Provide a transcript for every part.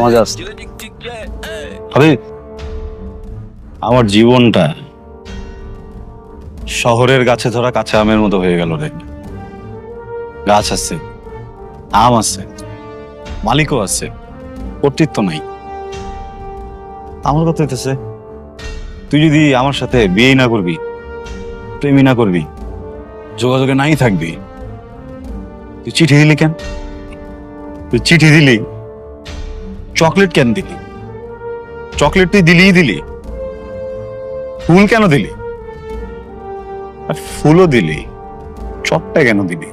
মজা আছে। আমার জীবনটা শহরের গাছে ধরা কাঁচা আমের মতো হয়ে গেল রে। গাছ আছে, আম আছে, মালিকও আছে, কর্তৃত্ব নাই। আমার কথা হইতেছে, তুই যদি আমার সাথে বিয়ে না করবি, প্রেমই না করবি, যোগাযোগে নাই থাকবি, তুই চিঠি দিলি কেন? তুই চিঠি দিলি, চকলেট কেন দিলি? চকলেট তুই দিলি, ফুল কেন দিলি? আর ফুলও দিলি, চটটা কেন দিলি?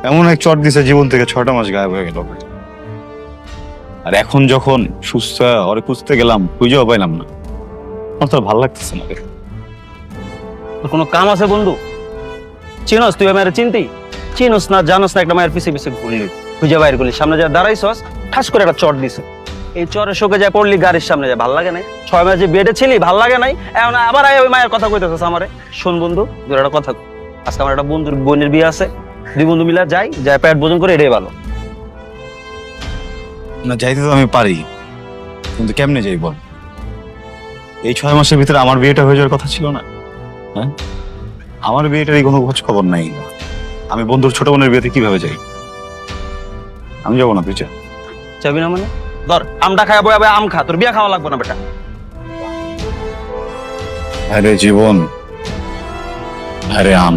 এমন এক চট দিছে জীবন থেকে 6টা মাস গায়েব হয়ে গেল। আর এখন যখন সুস্থ ওরে খুঁজতে গেলাম, খুঁজেও পাইলাম না। আমার তো ভালো লাগতেছে না। কোনো কাম আছে বন্ধু? চিনস তুই আমার চিনতি? চিনস না, জানস না, একটা মায়ের পিছে পিছে ঘুরলি, খুঁজে বাইর করলি, সামনে যা দাঁড়াইছস ঠাস করে একটা চট দিছে। এই চরের শোকে যায় পড়লি, গাড়ির সামনে যায়, ভাল লাগে নাই? 6 মাস যে বেডে ছিলি, ভাল লাগে নাই? এখন আবার ওই মায়ের কথা কইতেছস আমারে। শোন বন্ধু, তোর একটা কথা, আজকে আমার একটা বন্ধুর বোনের বিয়ে আছে, 2 বন্ধু মিলে যাই পেট ভোজন করে, এটাই ভালো। না, যাইতে তো আমি পারি, কিন্তু কেমনে যাই বল? এই 6 মাসের ভিতরে আমার বিয়েটা হয়ে যাওয়ার কথা ছিল না? হ্যাঁ, আমার বিয়েটারই কোনো খোঁজ খবর নাই। আমি বন্ধুর ছোট বোনের বিয়েতে কিভাবে যাই? আমি যাবো না, তুই চল। যাবি না মানে? ধর আমটা খাওয়া বই, আম খা, তোর বিয়া খাওয়া লাগবে না বেটা। আরে জীবন, আরে আম।